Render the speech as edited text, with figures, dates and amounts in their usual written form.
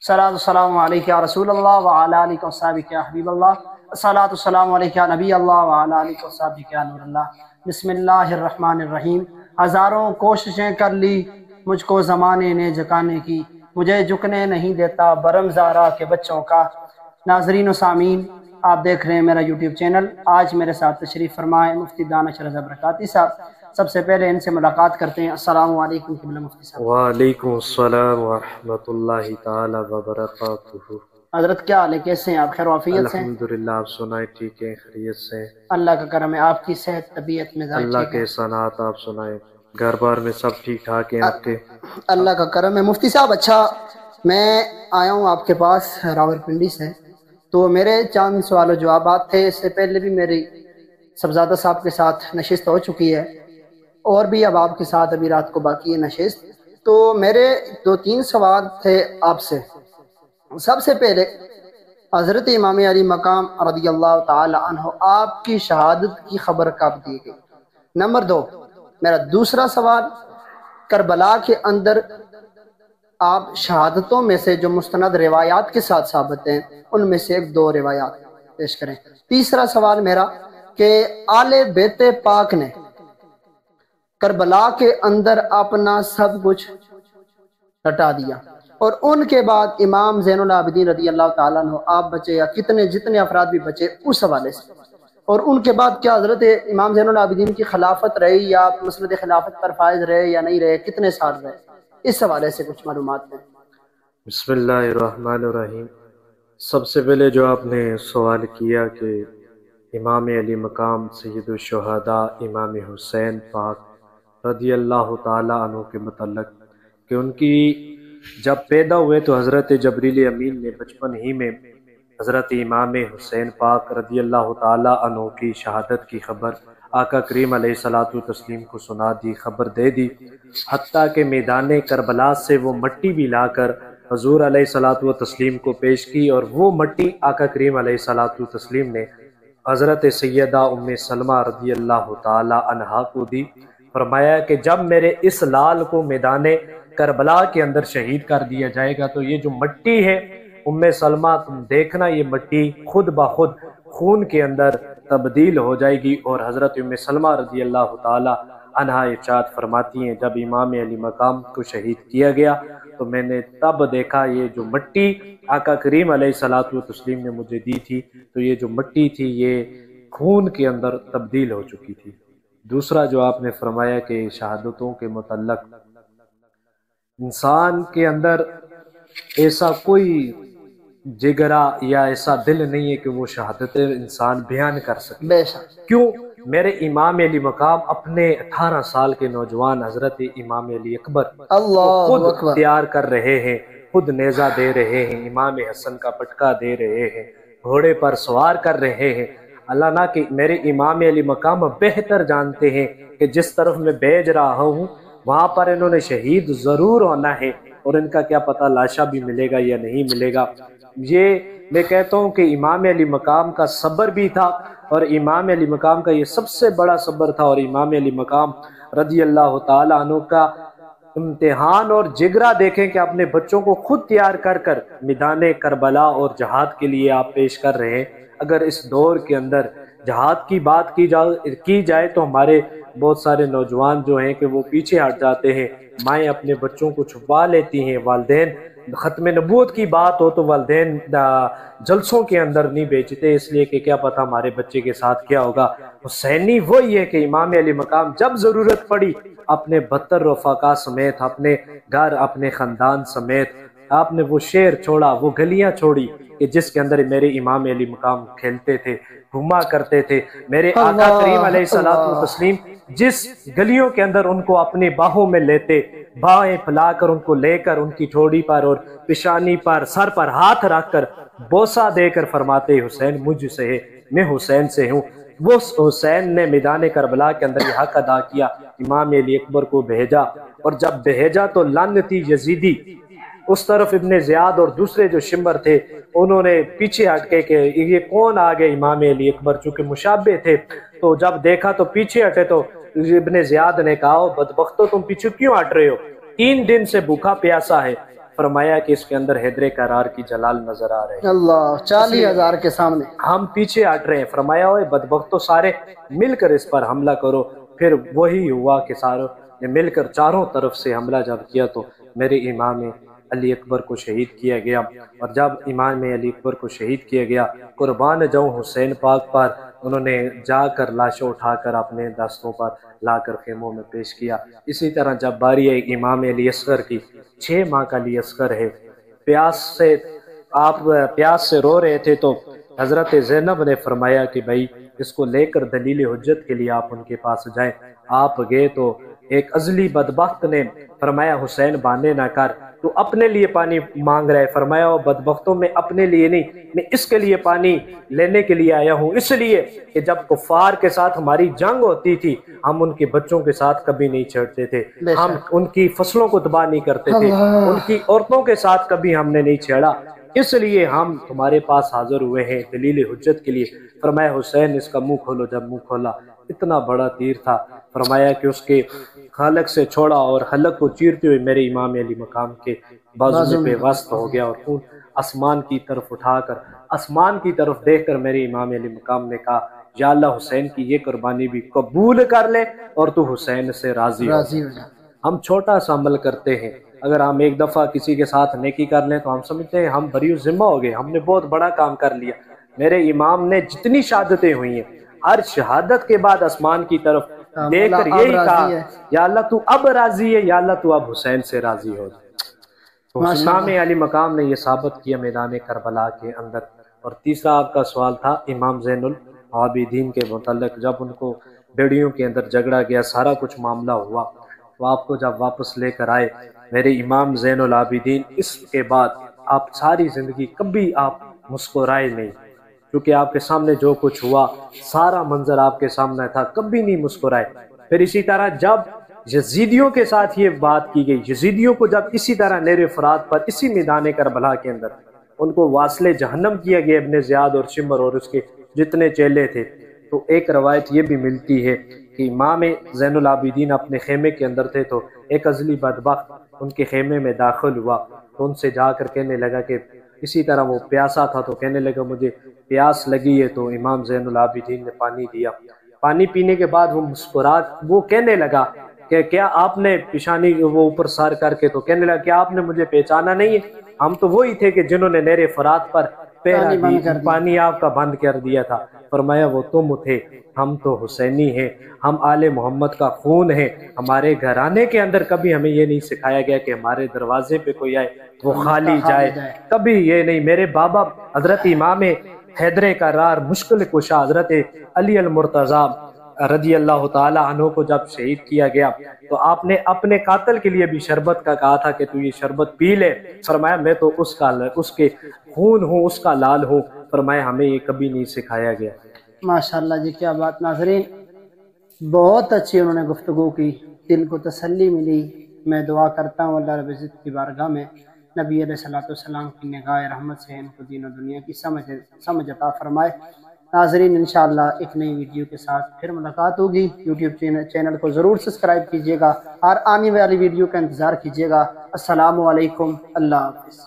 صلاۃ السلام علیک یا رسول اللہ وعلی آلہ وصحبہ یا حبیب اللہ، صلاۃ السلام علیک یا نبی اللہ وعلی آلہ وصحبہ یا نور اللہ۔ بسم اللہ الرحمن الرحیم۔ ہزاروں کوششیں کر لی مجھ کو زمانے نے جھکانے کی، مجھے جھکنے نہیں دیتا برم زہرا کے بچوں کا۔ ناظرین و سامعین، آپ دیکھ رہے ہیں میرا یوٹیوب چینل۔ آج میرے ساتھ تشریف فرمائے مفتی دانش رضا برکاتی صاحب۔ سب سے پہلے ان سے ملاقات کرتے ہیں۔ السلام علیکم قبلہ مفتی صاحب۔ وعلیکم السلام ورحمۃ اللہ تعالی وبرکاتہ۔ حضرت کیا حال ہے، کیسے ہیں آپ؟ خیر و عافیت سے ہیں؟ الحمدللہ، آپ سنائیں ٹھیک ہیں، خیریت سے ہیں؟ اللہ کا کرم ہے، آپ کی صحت طبیعت مزاج اللہ ٹھیک ہے؟ کے احسانات آپ سنائیں، گھر بار میں سب ٹھیک ٹھاک ہیں آپ کے؟ اللہ کا کرم ہے مفتی صاحب۔ اچھا، میں آیا ہوں آپ کے پاس راولپنڈی سے، تو میرے چند سوال و جوابات تھے۔ اس سے پہلے بھی میری صاحبزادہ صاحب کے ساتھ نشست ہو چکی ہے، اور بھی اب آپ کے ساتھ ابھی رات کو باقی ہے نشست۔ تو میرے 2-3 سوال تھے آپ سے۔ سب سے پہلے حضرت امام علی مقام رضی اللہ تعالی عنہ، آپ کی شہادت کی خبر کب دی گئی؟ نمبر 2، میرا دوسرا سوال، کربلا کے اندر آپ شہادتوں میں سے جو مستند روایات کے ساتھ ثابت ہیں، ان میں سے 1-2 روایات پیش کریں۔ تیسرا سوال میرا کہ آل بیت پاک نے کربلا کے اندر اپنا سب کچھ لٹا دیا، اور ان کے بعد امام زین العابدین رضی اللہ تعالیٰ عنہ آپ بچے، یا جتنے افراد بھی بچے اس حوالے سے، اور ان کے بعد کیا حضرت امام زین العابدین کی خلافت رہی یا مسند خلافت پر فائز رہے یا نہیں رہے، کتنے سال رہے، اس حوالے سے کچھ معلومات دیں۔ بسم اللہ الرحمن الرحیم۔ سب سے پہلے جو آپ نے سوال کیا کہ امام علی مقام سید الشہداء امام حسین پاک رضی اللہ تعالی عنہ کے متعلق، کہ ان کی جب پیدا ہوئے تو حضرت جبریل امین نے بچپن ہی میں حضرت امام حسین پاک رضی اللہ تعالی عنہ کی شہادت کی خبر آقا کریم علیہ الصلوۃ والتسلیم کو سنا دی، خبر دے دی، حتیٰ کہ میدان کربلا سے وہ مٹی بھی لا کر حضور علیہ الصلوۃ والتسلیم کو پیش کی، اور وہ مٹی آقا کریم علیہ الصلوۃ والتسلیم نے حضرت سیدہ ام سلمہ رضی اللہ تعالی عنہا کو دی۔ فرمایا کہ جب میرے اس لال کو میدان کربلا کے اندر شہید کر دیا جائے گا تو یہ جو مٹی ہے ام سلمہ، تم دیکھنا یہ مٹی خود بخود خون کے اندر تبدیل ہو جائے گی۔ اور حضرت ام سلمہ رضی اللہ تعالی عنہا ارشاد فرماتی ہیں جب امام علی مقام کو شہید کیا گیا تو میں نے تب دیکھا یہ جو مٹی آقا کریم علیہ الصلوۃ والتسلیم نے مجھے دی تھی، تو یہ جو مٹی تھی یہ خون کے اندر تبدیل ہو چکی تھی۔ دوسرا جو آپ نے فرمایا کہ شہادتوں کے متعلق، انسان کے اندر ایسا کوئی جگرا یا ایسا دل نہیں ہے کہ وہ شہادت انسان بیان کر سکے۔ بے شک۔ کیوں؟ میرے امام علی مقام اپنے 18 سال کے نوجوان حضرت امام علی اکبر اللہ خود اکبر۔ تیار کر رہے ہیں، خود نیزہ دے رہے ہیں، امام حسن کا پٹکا دے رہے ہیں، گھوڑے پر سوار کر رہے ہیں۔ اللہ نہ کہ میرے امام علی مقام بہتر جانتے ہیں کہ جس طرف میں بھیج رہا ہوں وہاں پر انہوں نے شہید ضرور ہونا ہے، اور ان کا کیا پتہ لاشا بھی ملے گا یا نہیں ملے گا۔ یہ میں کہتا ہوں کہ امام علی مقام کا صبر بھی تھا، اور امام علی مقام کا یہ سب سے بڑا صبر تھا، اور امام علی مقام رضی اللہ تعالی عنہ کا امتحان اور جگرا دیکھیں کہ اپنے بچوں کو خود تیار کر کر میدان کربلا اور جہاد کے لیے آپ پیش کر رہے ہیں۔ اگر اس دور کے اندر جہاد کی بات کی جائے تو ہمارے بہت سارے نوجوان جو ہیں کہ وہ پیچھے ہٹ جاتے ہیں، مائیں اپنے بچوں کو چھپا لیتی ہیں، والدین ختم نبوت کی بات ہو تو والدین جلسوں کے اندر نہیں بیچتے، اس لیے کہ کیا پتہ ہمارے بچے کے ساتھ کیا ہوگا۔ حسینی وہی ہے کہ امام علی مقام جب ضرورت پڑی اپنے 72 رفقا سمیت، اپنے گھر اپنے خاندان سمیت آپ نے وہ شہر چھوڑا، وہ گلیاں چھوڑی کہ جس کے اندر میرے امام علی مقام کھیلتے تھے، گھوما کرتے تھے۔ میرے آقا کریم علیہ الصلوۃ والتسلیم جس گلیوں کے اندر ان کو اپنی باہوں میں لیتے، باہیں پھیلا کر ان کو لے کر ان کی ٹھوڑی پر اور پیشانی پر، سر پر ہاتھ رکھ کر بوسہ دے کر فرماتے حسین مجھ سے ہے، میں حسین سے ہوں۔ وہ حسین نے میدان کربلا کے اندر یہ حق ادا کیا، امام علی اکبر کو بھیجا، اور جب بھیجا تو لعنتی یزیدی اس طرف ابن زیاد اور دوسرے جو شمر تھے انہوں نے پیچھے ہٹ کے کہ یہ کون آ گئے امام علی اکبر، چونکہ مشابہ تھے، تو جب دیکھا تو پیچھے ہٹے تو ابن زیاد نے کہا بدبختو تم پیچھے کیوں ہٹ رہے ہو، 3 دن سے بھوکا پیاسا ہے۔ فرمایا کہ اس کے اندر حیدر کرار کی جلال نظر آ رہے ہیں۔ اللہ 40,000 کے سامنے ہم پیچھے ہٹ رہے ہیں، فرمایا ہوئے بدبختوں سارے مل کر اس پر حملہ کرو۔ پھر وہی ہوا کہ ساروں نے مل کر چاروں طرف سے حملہ جب کیا تو میرے امام علی اکبر کو شہید کیا گیا، اور جب امام علی اکبر کو شہید کیا گیا، قربان جاؤں حسین پاک پر، انہوں نے جا کر لاشوں اٹھا کر اپنے دستوں پر لا کر خیموں میں پیش کیا۔ اسی طرح جب باری ہے امام علی اصغر کی، 6 ماہ کا علی اصغر ہے، پیاس سے رو رہے تھے تو حضرت زینب نے فرمایا کہ بھائی اس کو لے کر دلیل حجت کے لیے آپ ان کے پاس جائیں۔ آپ گئے تو ایک ازلی بدبخت نے فرمایا حسین بہانے نہ کر، تو اپنے لیے پانی مانگ رہے، فرمایا وہ بدبختوں میں اپنے لیے نہیں، میں اس کے لیے پانی لینے کے لیے آیا ہوں، اس لیے کہ جب کفار کے ساتھ ہماری جنگ ہوتی تھی ہم ان کے بچوں کے ساتھ کبھی نہیں چھڑتے تھے، ہم ان کی فصلوں کو تباہ نہیں کرتے تھے، ان کی عورتوں کے ساتھ کبھی ہم نے نہیں چھیڑا، اس لیے ہم تمہارے پاس حاضر ہوئے ہیں دلیل حجت کے لیے۔ فرمایا حسین اس کا منہ کھولو، جب منہ کھولا اتنا بڑا تیر تھا، فرمایا کہ اس کے حلق سے چھوڑا اور حلق کو چیرتے ہوئے میرے امام علی مقام کے بازو میں پیوست ہو گیا، اور خون آسمان کی طرف اٹھا کر آسمان کی طرف دیکھ کر میرے امام علی مقام نے کہا یا اللہ حسین کی یہ قربانی بھی قبول کر لے اور تو حسین سے راضی ہو جا۔ ہم چھوٹا سا عمل کرتے ہیں، اگر ہم ایک دفعہ کسی کے ساتھ نیکی کر لیں تو ہم سمجھتے ہیں ہم بری ذمہ ہو گئے، ہم نے بہت بڑا کام کر لیا۔ میرے امام نے جتنی شہادتیں ہوئی ہیں، ہر شہادت کے بعد آسمان کی طرف دیکھ کر یہی کہا یا اللہ تو اب راضی ہے، یا اللہ تو اب حسین سے راضی ہو جائے۔ تو امام علی مقام نے یہ ثابت کیا میدان کربلا کے اندر۔ اور تیسرا آپ کا سوال تھا امام زین العابدین کے متعلق، جب ان کو بیڑیوں کے اندر جھگڑا گیا، سارا کچھ معاملہ ہوا، تو آپ کو جب واپس لے کر آئے میرے امام زین العابدین، اس کے بعد آپ ساری زندگی کبھی آپ مسکرائے نہیں، کیونکہ آپ کے سامنے جو کچھ ہوا سارا منظر آپ کے سامنے تھا، کبھی نہیں مسکرائے۔ پھر اسی طرح جب یزیدیوں کے ساتھ یہ بات کی گئی، یزیدیوں کو جب اسی طرح نیر فرات پر اسی میدان کربلا کے اندر ان کو واصل جہنم کیا گیا، ابن زیاد اور شمر اور اس کے جتنے چیلے تھے، تو ایک روایت یہ بھی ملتی ہے کہ امام زین العابدین اپنے خیمے کے اندر تھے تو ایک ازلی بدبخت ان کے خیمے میں داخل ہوا، تو ان سے جا کر کہنے لگا کہ اسی طرح وہ پیاسا تھا تو کہنے لگا مجھے پیاس لگی ہے، تو امام زین العابدین نے پانی دیا۔ پانی پینے کے بعد وہ وہ کہنے لگا کہ کیا آپ نے پیشانی وہ اوپر سار کر کے، تو کہنے لگا کیا آپ نے مجھے پہچانا نہیں ہے؟ ہم تو وہی تھے کہ جنہوں نے نہر فرات پر پانی آپ کا بند کر دیا تھا۔ فرمایا وہ تم تھے، ہم تو حسینی ہیں، ہم آل محمد کا خون ہے، ہمارے گھرانے کے اندر کبھی ہمیں یہ نہیں سکھایا گیا کہ ہمارے دروازے پہ کوئی آئے وہ خالی جائے، کبھی یہ نہیں۔ میرے بابا حضرت امام حیدر کرار مشکل کشا حضرت علی المرتضیٰ رضی اللہ تعالی عنہ کو جب شہید کیا گیا تو آپ نے اپنے قاتل کے لیے بھی شربت کا کہا تھا کہ تو یہ شربت پی لے، فرمایا میں تو اس کے خون ہوں، اس کا لال ہوں، فرمایا ہمیں یہ کبھی نہیں سکھایا گیا۔ ماشاءاللہ جی، کیا بات ناظرین، بہت اچھی انہوں نے گفتگو کی، دل کو تسلی ملی۔ میں دعا کرتا ہوں اللہ رب العزت کی بارگاہ میں نبی علیہ الصلوۃ والسلام کی نگاہ رحمت سے ان کو دین و دنیا کی سمجھ عطا فرمائے۔ ناظرین انشاءاللہ ایک نئی ویڈیو کے ساتھ پھر ملاقات ہوگی۔ یوٹیوب چینل کو ضرور سبسکرائب کیجیے گا اور آنے والی ویڈیو کا انتظار کیجیے گا۔ السلام علیکم، اللہ حافظ۔